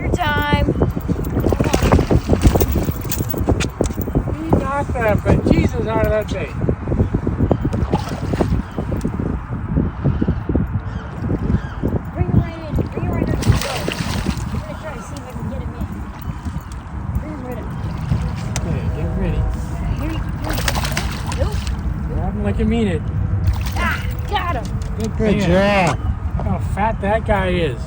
Plaster time. He got that, but Jesus out of that bait. Bring him right in. Bring him right under the boat. I'm gonna try to see if I can get him in. Bring him right up. Okay, get ready. Here you go. Nope. Grab him like you mean it. Ah, got him. Good job. Look how fat that guy is.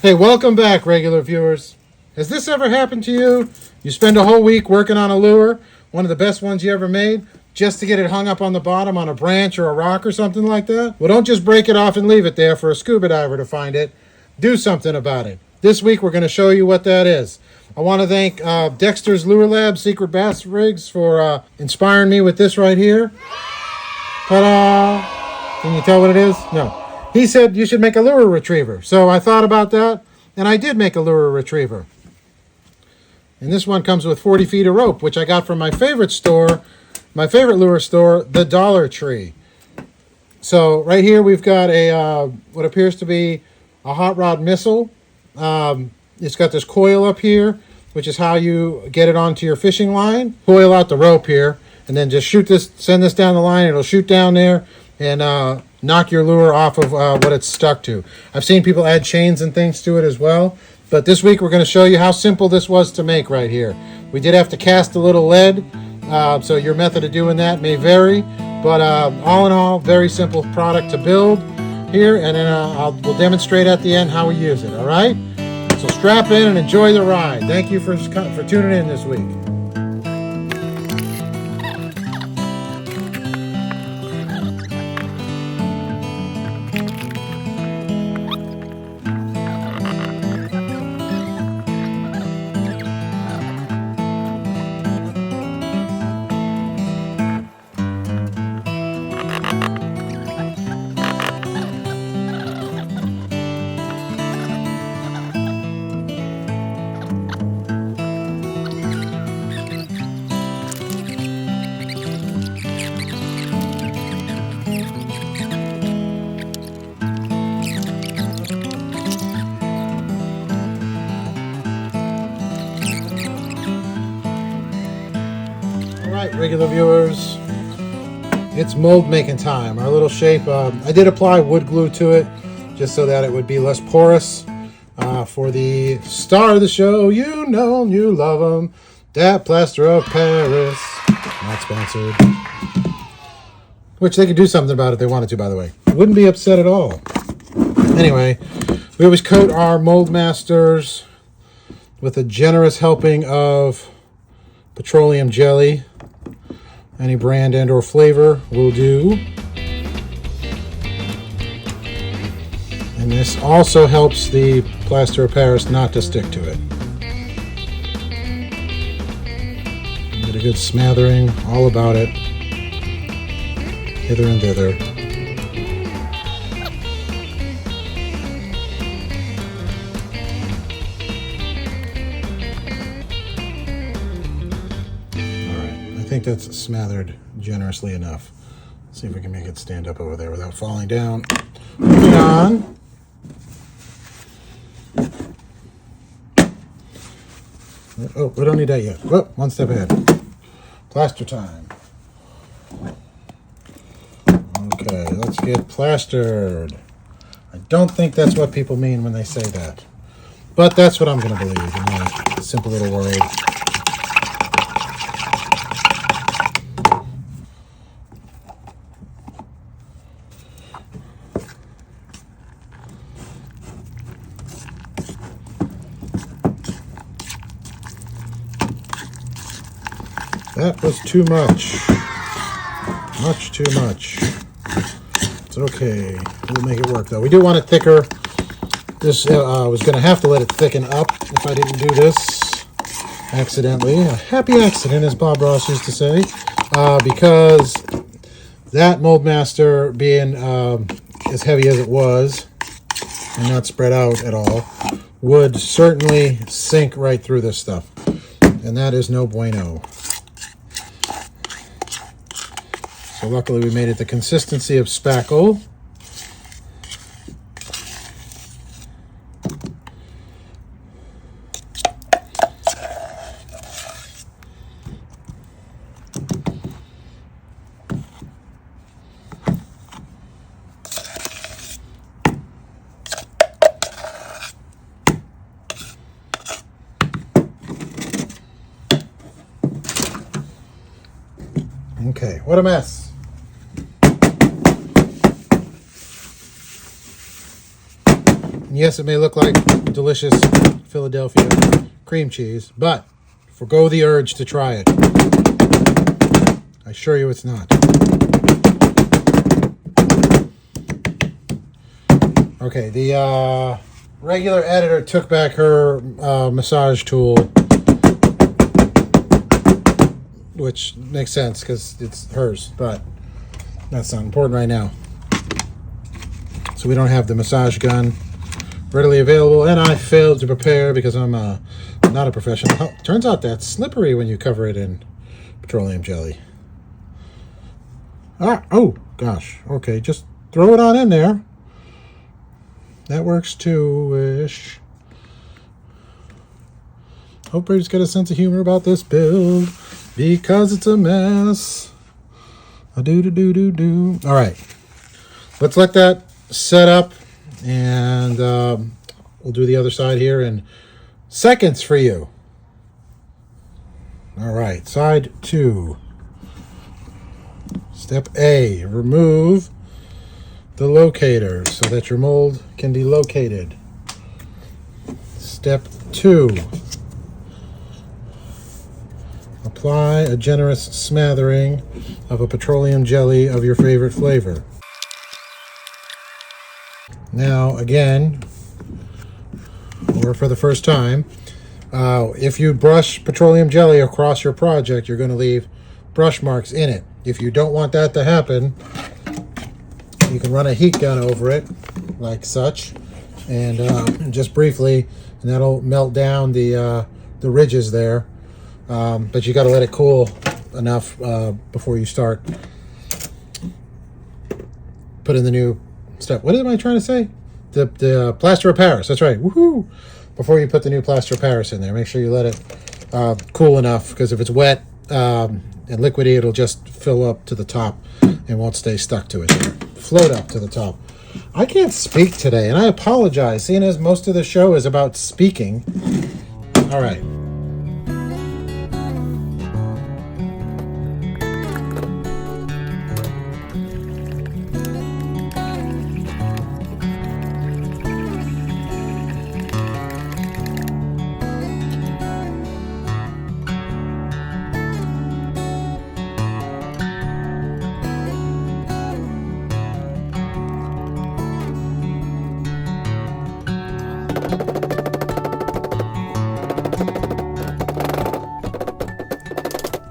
Hey, welcome back, regular viewers. Has this ever happened to you? You spend a whole week working on a lure, one of the best ones you ever made, just to get it hung up on the bottom on a branch or a rock or something like that? Well, don't just break it off and leave it there for a scuba diver to find it. Do something about it. This week, we're going to show you what that is. I want to thank Dexter's Lure Lab Secret Bass Rigs for inspiring me with this right here. Ta-da! Can you tell what it is? No. He said you should make a lure retriever. So I thought about that, and I did make a lure retriever. And this one comes with 40 feet of rope, which I got from my favorite store, my favorite lure store, the Dollar Tree. So right here we've got a what appears to be a hot rod missile. It's got this coil up here, which is how you get it onto your fishing line. Coil out the rope here, and then just shoot this, send this down the line. It'll shoot down there and knock your lure off of what it's stuck to. I've seen people add chains and things to it as well. But this week we're going to show you how simple this was to make right here. We did have to cast a little lead, so your method of doing that may vary. But all in all, very simple product to build here. And then we'll demonstrate at the end how we use it, all right? So strap in and enjoy the ride. Thank you for tuning in this week. Regular viewers, it's mold making time. Our little shape, I did apply wood glue to it just so that it would be less porous. For the star of the show, you know him, you love him, that plaster of Paris. Not sponsored. Which they could do something about it if they wanted to, by the way. Wouldn't be upset at all. Anyway, we always coat our mold masters with a generous helping of petroleum jelly. Any brand and or flavor will do. And this also helps the plaster of Paris not to stick to it. Get a good smattering all about it. Hither and thither. I think that's smothered generously enough. Let's see if we can make it stand up over there without falling down. Moving on. Oh, we don't need that yet. Oh, one step ahead. Plaster time. Okay, let's get plastered. I don't think that's what people mean when they say that. But that's what I'm going to believe in my simple little world. That was too much. Much too much. It's okay. We'll make it work, though. We do want it thicker. This I was going to have to let it thicken up if I didn't do this accidentally. A happy accident, as Bob Ross used to say, because that mold master being as heavy as it was and not spread out at all would certainly sink right through this stuff. And that is no bueno. So luckily we made it the consistency of spackle. Okay, what a mess. Yes, it may look like delicious Philadelphia cream cheese, but forgo the urge to try it. I assure you it's not. Okay, the regular editor took back her massage tool, which makes sense because it's hers, but that's not important right now. So we don't have the massage gun readily available, and I failed to prepare because I'm not a professional. Oh, turns out that's slippery when you cover it in petroleum jelly. Oh gosh. Okay, just throw it on in there. That works too-ish. Hope everybody's got a sense of humor about this build because it's a mess. Do. All right, let's let that set up, and we'll do the other side here in seconds for you. All right, side 2. Step A, remove the locator so that your mold can be located. Step 2, apply a generous smattering of a petroleum jelly of your favorite flavor. Now, again, or for the first time, if you brush petroleum jelly across your project, you're going to leave brush marks in it. If you don't want that to happen, you can run a heat gun over it, like such, and just briefly, and that'll melt down the ridges there. But you got to let it cool enough before you start putting the new stuff. What am I trying to say? The plaster of Paris. That's right. Woohoo! Before you put the new plaster of Paris in there, make sure you let it cool enough, because if it's wet and liquidy, it'll just fill up to the top and won't stay stuck to it there. Float up to the top. I can't speak today, and I apologize, seeing as most of the show is about speaking. All right.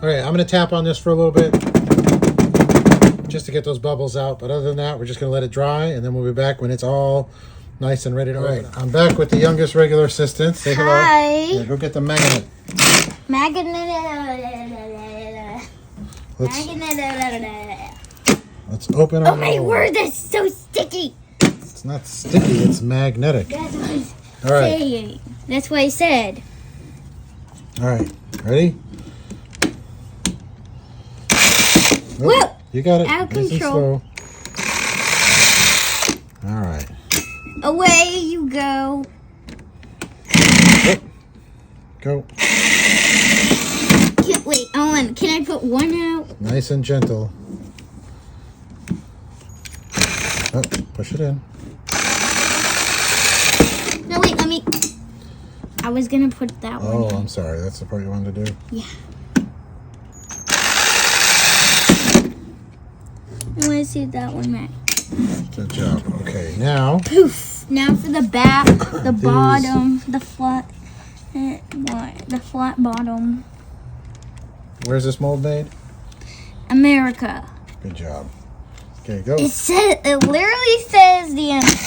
All right, I'm going to tap on this for a little bit just to get those bubbles out. But other than that, we're just going to let it dry, and then we'll be back when it's all nice and ready to open. I'm back with the youngest regular assistant. Say hello. Hi. Yeah, go get the magnet. Let's open our Oh my mold. word, that's so sticky. It's not sticky, it's magnetic. That's what I was All right. saying. That's what I said. All right, ready? Whoa! You got it. Out of Nice and control. slow. All right. Away you go. Go. Wait, Owen, can I put one out? Nice and gentle. Oh, push it in. No, wait, let me. I was gonna put that one Oh, in. I'm sorry. That's the part you wanted to do. Yeah. I want to see that one, Matt. Good job. Okay, now Poof. Now for the back, the bottom, the flat bottom. where's this mold made? America. Good job. Okay, go. It literally says the answer.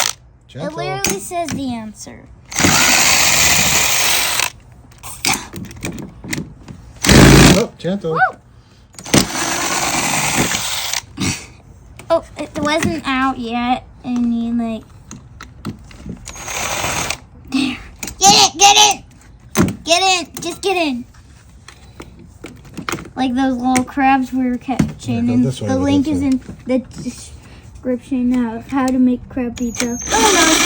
It Gentle. literally says the answer. Oh, gentle. Woo! Oh, it wasn't out yet. I need like. There. Get in! Get in! Just get in! Like those little crabs we were catching. Yeah, go And this way, the go link this is way. in the description of how to make crab pizza. Oh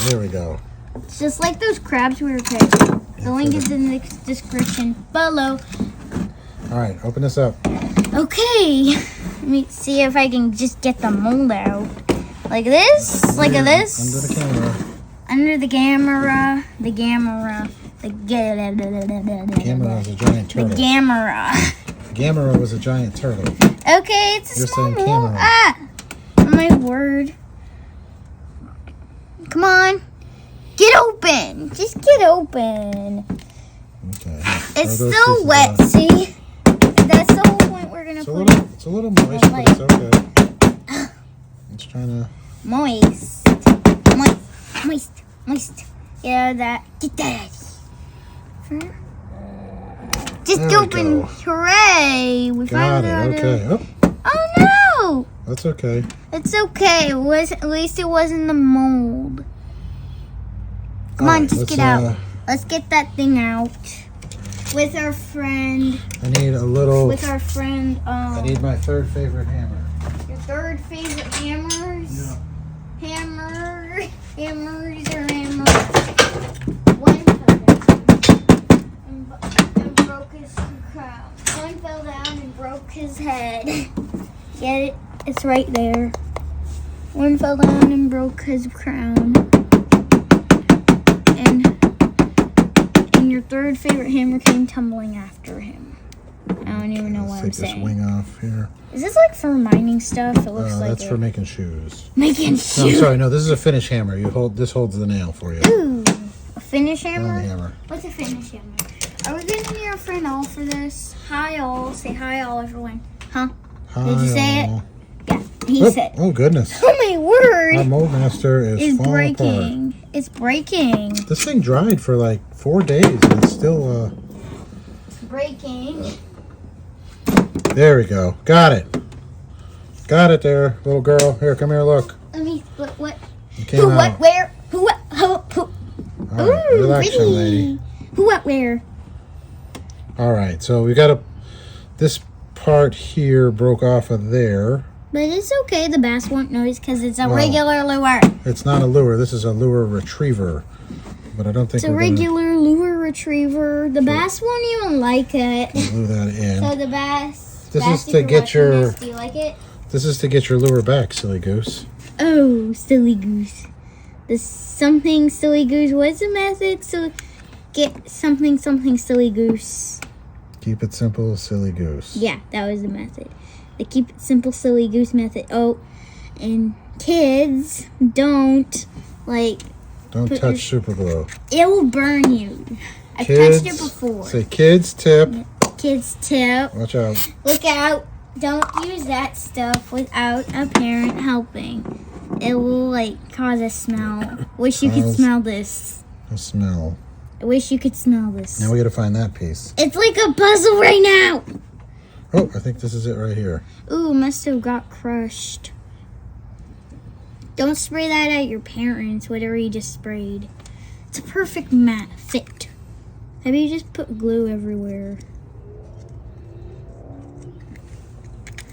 There we go. no! It's just like those crabs we were catching. The link is in the description below. All right, open this up. Okay. Let me see if I can just get the mold out. Like this? Like this? Under the camera. Under the camera. The camera. The Camera was a giant turtle. The camera. Gamera was a giant turtle. Okay, it's a You're small saying mold. camera. Ah! Oh my word. Come on. Get open. Just get open. Okay. It's Throw those still pieces wet, out. see? That's the whole point we're gonna It's a put little, it's a little moist, but it's okay. It's trying to. moist. Moist. Yeah, that. Get that. Just There we open. go. Hooray! We Got finally it. got it. Okay. Oh, Oh no! that's okay. It's okay. At least it wasn't the mold. Come All on, right, just let's, get out. Let's get that thing out. With our friend. I need a little. With our friend. I need my third favorite hammer. Your third favorite hammers. Hammers or hammers. One and broke his crown. One fell down and broke his head. Get it? It's right there. One fell down and broke his crown. And your third favorite hammer came tumbling after him. I don't even know what I'm Let's take this saying. wing off here. Is this like for mining stuff? It looks like That's it. for making shoes. Making No, I'm shoes. sorry. No, this is a finish hammer. This holds the nail for you. Ooh, a finish Not hammer? the hammer. What's a finish hammer? Are we gonna need our friend all for this? Hi all. Say hi all, everyone. Huh? Did you say it? Hi-all. Yeah, he said. Oh goodness. Oh my word! Our mold master is It's falling breaking. It's breaking. apart. This thing dried for like 4 days and it's still. It's breaking. There we go. Got it. Got it there, little girl. Here, come here, look. Let me. What? It came Who? out. What? Where? Who? What? Who? All right, relax, young lady. Who? What? Where? All right, so we got this part here broke off of there. But it's okay. The bass won't notice because it's a Wow. regular lure. It's not a lure. This is a lure retriever. But I don't think It's a we're going to regular lure retriever. The bass won't even like it. glue that in. So the bass. This bass, is if to you're get watching your- this, do you like it? This is to get your lure back, silly goose. Oh, silly goose. The something silly goose. What's the method to get something silly goose? Keep it simple, silly goose. Yeah, that was the method. The keep it simple silly goose method. Oh, and kids don't like. Don't Put touch your- super glue. It will burn you. I've Kids, touched it before. say kids tip. Kids tip. Watch out. Look out. Don't use that stuff without a parent helping. It will like cause a smell. Wish you could Cause- smell this. The smell. I wish you could smell this. Now we got to find that piece. It's like a puzzle right now. Oh, I think this is it right here. Ooh, must have got crushed. Don't spray that at your parents, whatever you just sprayed. It's a perfect mat fit. Have you just put glue everywhere?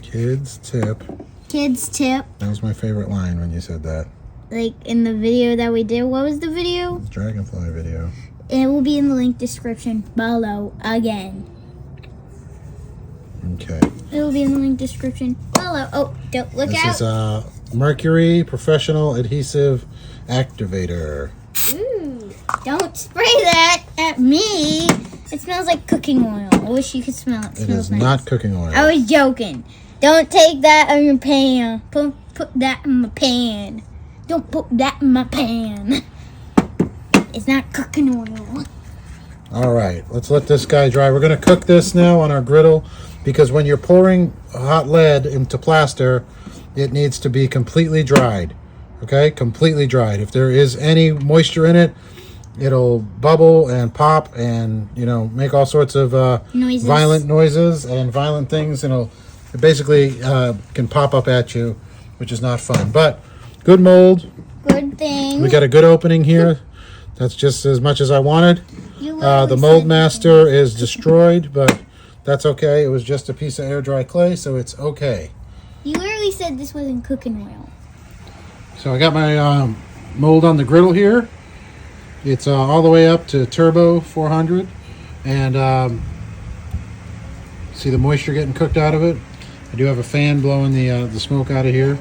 Kids tip. Kids tip. That was my favorite line when you said that. Like in the video that we did. What was the video? Dragonfly video. It will be in the link description below again. Okay. It will be in the link description below. Oh, don't look This out. is Mercury Professional Adhesive Activator. Ooh, don't spray that at me. It smells like cooking oil. I wish you could smell it. It It smells is nice. not cooking oil. I was joking. Don't take that in your pan. Put that in my pan. Don't put that in my pan. It's not cooking oil. All right, let's let this guy dry. We're going to cook this now on our griddle because when you're pouring hot lead into plaster, it needs to be completely dried. Okay, completely dried. If there is any moisture in it, it'll bubble and pop and, you know, make all sorts of Noises. violent noises and violent things. And it basically can pop up at you, which is not fun. But good mold. Good thing. We got a good opening here. That's just as much as I wanted. You literally The mold said- master is destroyed, but that's okay. It was just a piece of air dry clay, so it's okay. You literally said this wasn't cooking oil. So I got my mold on the griddle here, It's all the way up to turbo 400, and see the moisture getting cooked out of it. I do have a fan blowing the smoke out of here.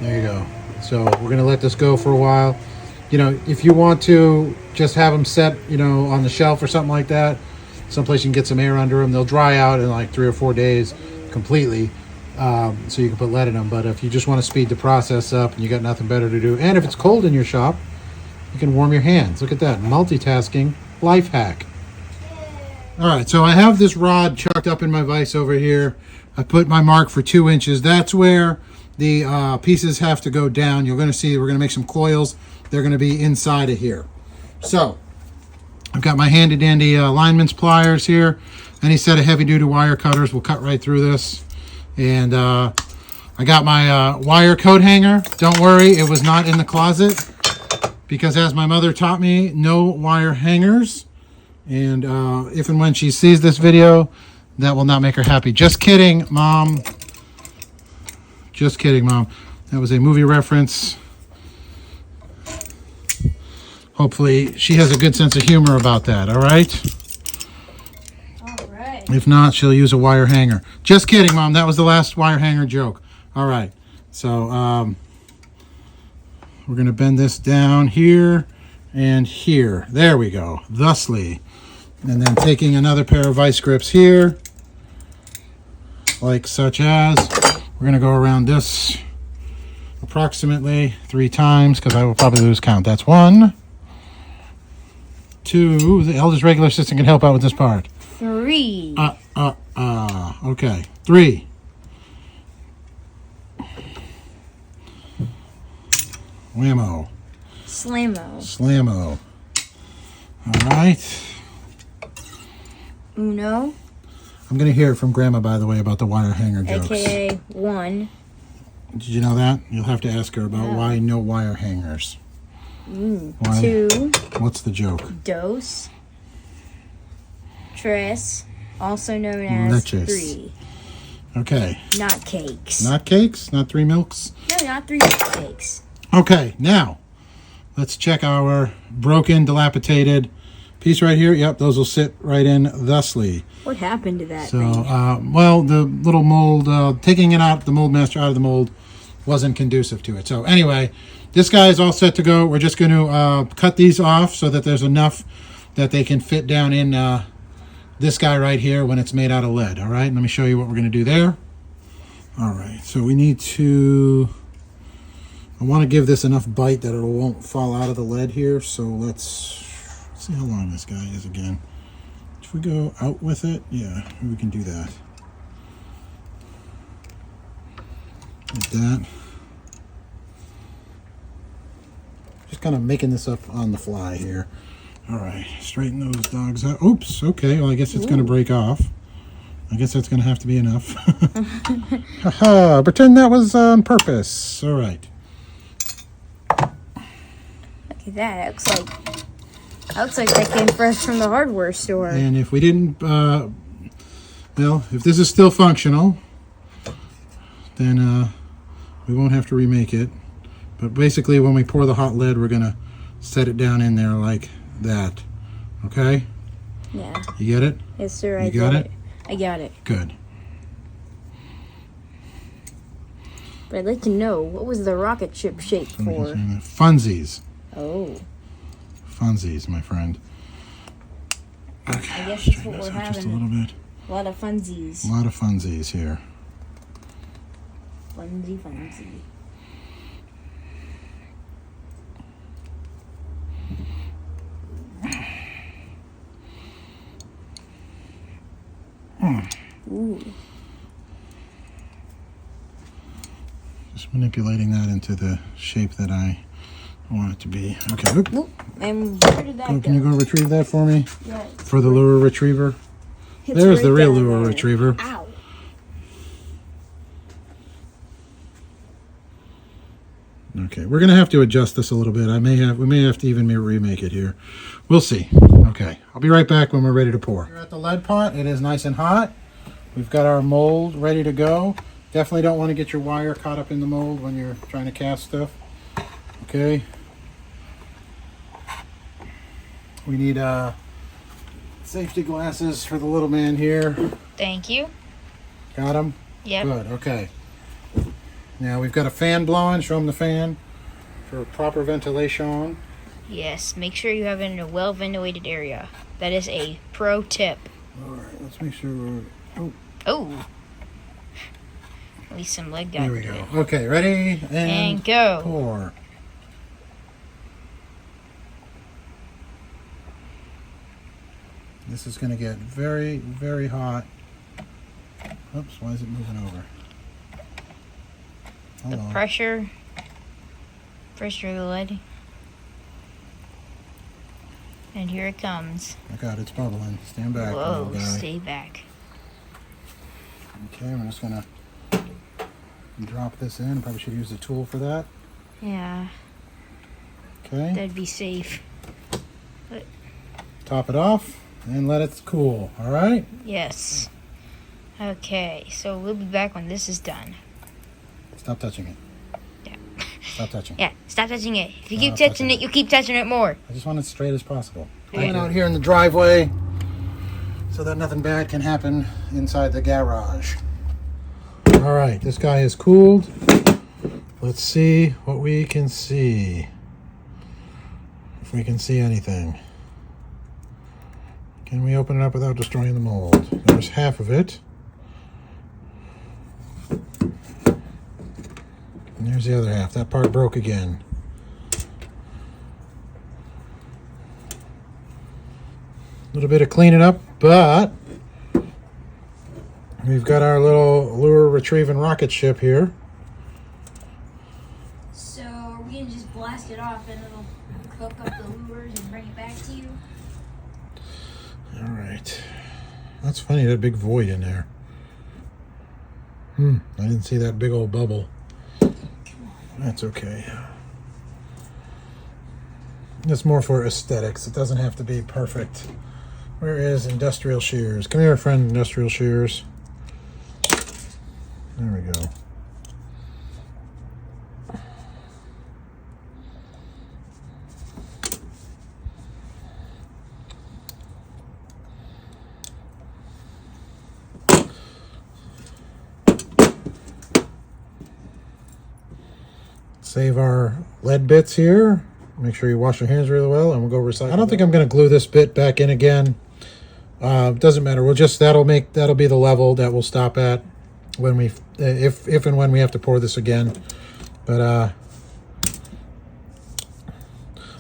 There you go. So we're gonna let this go for a while. You know, if you want to just have them set, you know, on the shelf or something like that, someplace you can get some air under them. They'll dry out in like 3 or 4 days completely. So you can put lead in them. But if you just want to speed the process up and you got nothing better to do, and if it's cold in your shop, you can warm your hands. Look at that, multitasking life hack. All right, so I have this rod chucked up in my vise over here. I put my mark for 2 inches. That's where the pieces have to go down. You're going to see we're going to make some coils. They're going to be inside of here. So I've got my handy dandy lineman's pliers here. Any set of heavy duty wire cutters will cut right through this. And I got my wire coat hanger. Don't worry, it was not in the closet, because as my mother taught me, no wire hangers. And if and when she sees this video, that will not make her happy. Just kidding, Mom. Just kidding, Mom. That was a movie reference. Hopefully she has a good sense of humor about that, all right? All right. If not, she'll use a wire hanger. Just kidding, Mom. That was the last wire hanger joke. All right. So we're going to bend this down here and here. There we go. Thusly. And then taking another pair of vice grips here, like such as, we're going to go around this approximately 3 times, because I will probably lose count. That's 1, 2. The eldest regular assistant can help out with this part. 3. Okay. 3. Whammo. Slammo. Slammo. All right. Uno. I'm going to hear it from Grandma, by the way, about the wire hanger jokes. AKA 1. Did you know that? You'll have to ask her about why no wire hangers. Why? 2. What's the joke? Dos. Tres. Also known as Leches. 3. Okay. Not cakes. Not cakes? Not 3 milks? No, not 3 cakes. Okay, now let's check our broken, dilapidated piece right here. Yep, those will sit right in thusly. What happened to that So, thing? well, the little mold, taking it out, the mold master out of the mold, wasn't conducive to it. So anyway, this guy is all set to go. We're just going to cut these off so that there's enough that they can fit down in this guy right here when it's made out of lead. All right, let me show you what we're going to do there. All right, so we need to, I want to give this enough bite that it won't fall out of the lead here. So let's see how long this guy is again. If we go out with it, yeah, we can do that. Like that. Just kind of making this up on the fly here. All right, straighten those dogs out. Oops, okay, well, I guess it's going to break off. I guess that's going to have to be enough. Haha, pretend that was on purpose. All right. Look at that. That looks like that came fresh from the hardware store. And if we didn't, well, if this is still functional, then we won't have to remake it. But basically, when we pour the hot lead, we're going to set it down in there like that. Okay? Yeah. You get it? Yes, sir. You got it? I got it. Good. But I'd like to know, what was the rocket ship shaped for? Funsies. Oh. Funsies, my friend. Okay. I guess that's what we're Just a having. little bit. A lot of funsies. A lot of funsies here. Funsy. Ooh. Just manipulating that into the shape that I want it to be. Okay. Oop. Oop. And where did that go? Can you go retrieve that for me? Yeah, For the lure retriever? it's There's right the real down lure there. retriever. Ow. Okay, we're gonna have to adjust this a little bit. We may have to even remake it here. We'll see. Okay, I'll be right back when we're ready to pour. We're at the lead pot. It is nice and hot. We've got our mold ready to go. Definitely don't want to get your wire caught up in the mold when you're trying to cast stuff. Okay. We need safety glasses for the little man here. Thank you. Got him? Yep. Good, okay. Now we've got a fan blowing. Show him the fan for proper ventilation. Yes, make sure you have it in a well-ventilated area. That is a pro tip. All right, let's make sure we're... Oh. At least some leg got There we into go. it. Okay, ready? And go. Pour. This is going to get very, very hot. Oops, why is it moving over? Hold The on. pressure of the lead. And here it comes. Oh God, it's bubbling. Stand back, little Whoa, guy. stay back. Okay, we're just going to drop this in. Probably should use a tool for that. Yeah, Okay, that'd be safe. top it off and let it cool. All right? Yes. Okay, so we'll be back when this is done. Stop touching it. Yeah. Stop touching it. Yeah, stop touching it. If you Stop keep touching touching it, you'll keep touching it more. I just want it straight as possible. I Okay. went out here in the driveway so that nothing bad can happen inside the garage. All right, this guy is cooled. Let's see what we can see. If we can see anything. Can we open it up without destroying the mold? There's half of it. And there's the other half. That part broke again. A little bit of cleaning up, but we've got our little lure retrieving rocket ship here. So are we gonna just blast it off and it'll hook up the lures and bring it back to you? All right. That's funny, that big void in there. I didn't see that big old bubble. That's okay. It's more for aesthetics. It doesn't have to be perfect. Where is Industrial Shears? Come here, friend, Industrial Shears. There we go. Save our lead bits here. Make sure you wash your hands really well, and we'll go recycle. I don't think I'm going to glue this bit back in again. Doesn't matter. We'll just that'll be the level that we'll stop at when we if and when we have to pour this again. But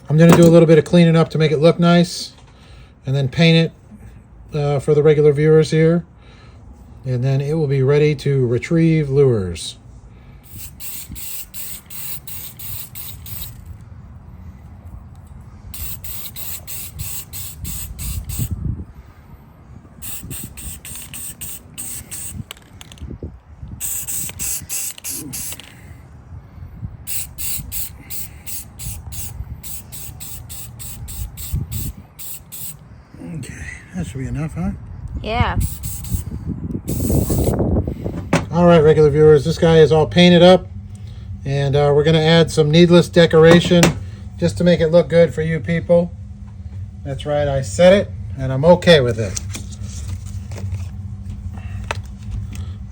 I'm going to do a little bit of cleaning up to make it look nice, and then paint it for the regular viewers here, and then it will be ready to retrieve lures. Okay, that should be enough, huh? Yeah. All right, regular viewers, this guy is all painted up, and we're going to add some needless decoration just to make it look good for you people. That's right, I said it, and I'm okay with it.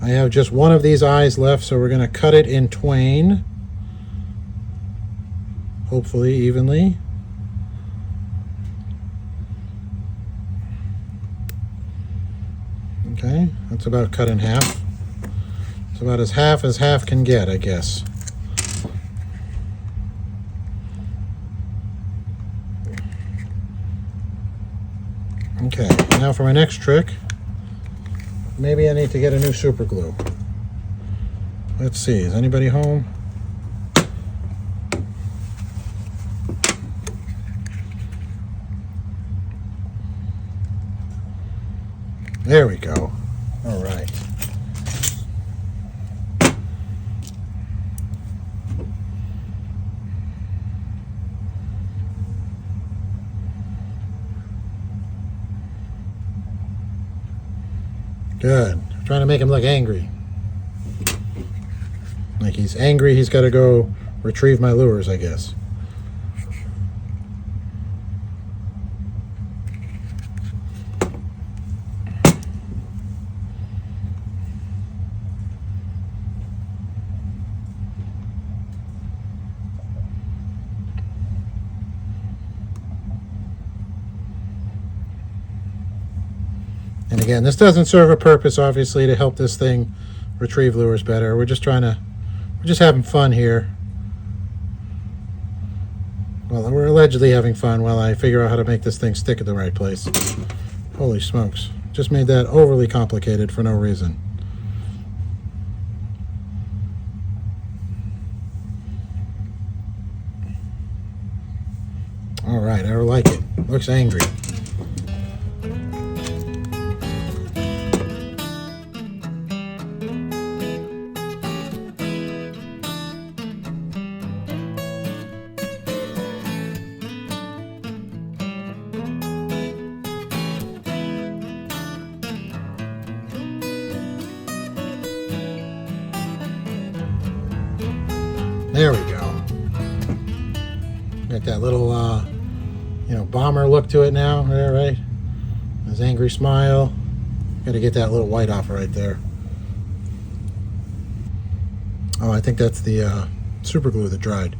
I have just one of these eyes left, so we're going to cut it in twain, hopefully evenly. Okay, that's about cut in half. It's about as half can get, I guess. Okay, now for my next trick, maybe I need to get a new super glue. Let's see, is anybody home? There we go. All right. Good. I'm trying to make him look angry. Like he's angry, he's got to go retrieve my lures, I guess. again, this doesn't serve a purpose, obviously, to help this thing retrieve lures better. We're just having fun here. Well, we're allegedly having fun while I figure out how to make this thing stick at the right place. Holy smokes. Just made that overly complicated for no reason. All right, I like it. Looks angry. There we go. Got that little, bomber look to it now. There, right? His angry smile. Got to get that little white off right there. Oh, I think that's the super glue that dried.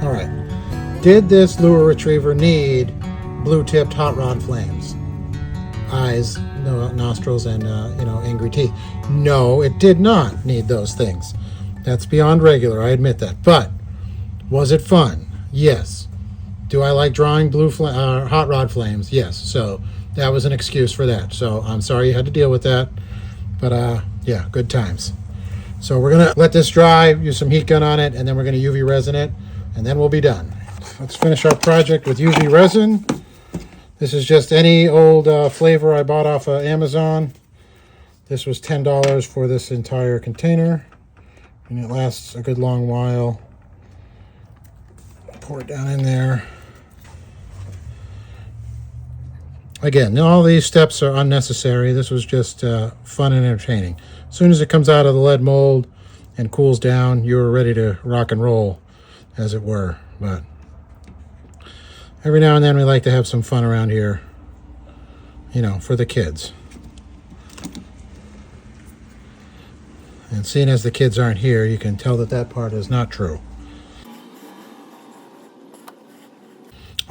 All right. Did this lure retriever need blue-tipped hot rod flames? Eyes, no, nostrils, and, angry teeth? No, it did not need those things. That's beyond regular, I admit that. But was it fun? Yes. Do I like drawing hot rod flames? Yes. So that was an excuse for that. So I'm sorry you had to deal with that. But, yeah, good times. So we're going to let this dry, use some heat gun on it, and then we're going to UV resin it, and then we'll be done. Let's finish our project with UV resin. This is just any old flavor I bought off of Amazon. This was $10 for this entire container, and it lasts a good long while. Pour it down in there. Again, all these steps are unnecessary. This was just fun and entertaining. As soon as it comes out of the lead mold and cools down, you're ready to rock and roll, as it were. But every now and then we like to have some fun around here, for the kids. And seeing as the kids aren't here, you can tell that that part is not true.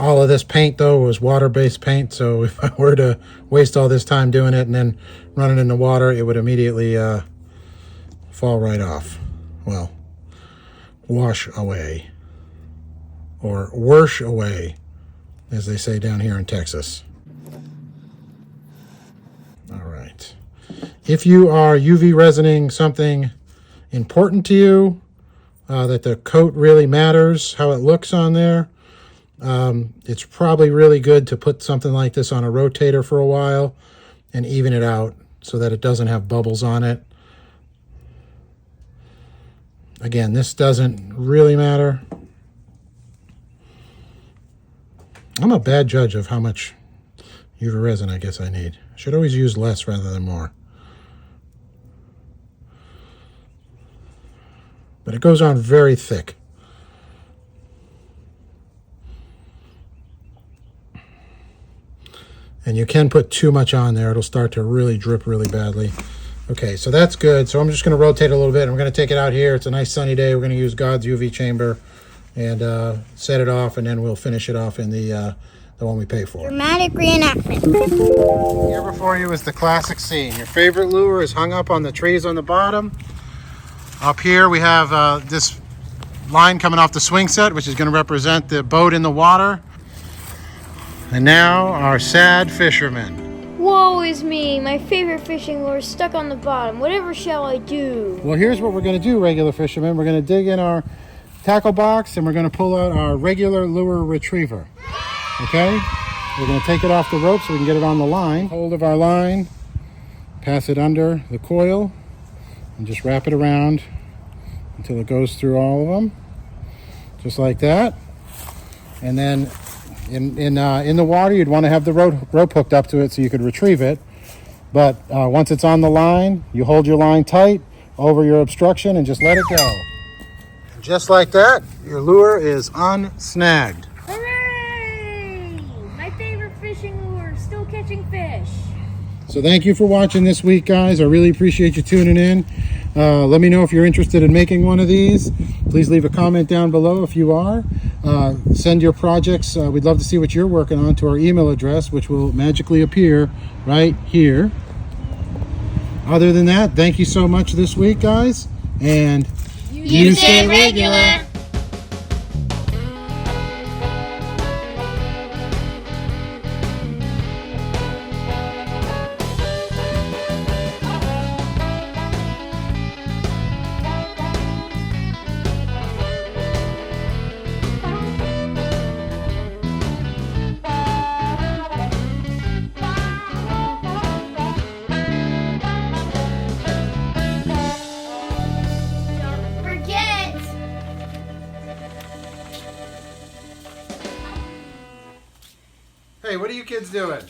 All of this paint, though, was water-based paint, so if I were to waste all this time doing it and then run it in the water, it would immediately fall right off. Well, wash away. Or wash away, as they say down here in Texas. All right. If you are UV resining something important to you, that the coat really matters, how it looks on there, it's probably really good to put something like this on a rotator for a while and even it out so that it doesn't have bubbles on it. Again, this doesn't really matter. I'm a bad judge of how much UV resin I guess I need. I should always use less rather than more. But it goes on very thick. And you can put too much on there. It'll start to really drip really badly. Okay, so that's good. So I'm just going to rotate a little bit. And we're going to take it out here. It's a nice sunny day. We're going to use God's UV chamber and set it off. And then we'll finish it off in the one we pay for. Dramatic reenactment. Here before you is the classic scene. Your favorite lure is hung up on the trees on the bottom. Up here we have this line coming off the swing set, which is going to represent the boat in the water. And now our sad fisherman. Woe is me, my favorite fishing lure is stuck on the bottom. Whatever shall I do? Well, here's what we're going to do, regular fishermen. We're going to dig in our tackle box and we're going to pull out our regular lure retriever. Okay? We're going to take it off the rope so we can get it on the line. Hold of our line, pass it under the coil, and just wrap it around until it goes through all of them. Just like that. And then in the water, you'd want to have the rope hooked up to it so you could retrieve it. But once it's on the line, you hold your line tight over your obstruction and just let it go. And just like that, your lure is unsnagged. Hooray! My favorite fishing lure, still catching fish. So thank you for watching this week, guys. I really appreciate you tuning in. Let me know if you're interested in making one of these. Please leave a comment down below if you are. Send your projects. We'd love to see what you're working on to our email address, which will magically appear right here. Other than that, thank you so much this week, guys. And You stay regular. hey, what are you kids doing?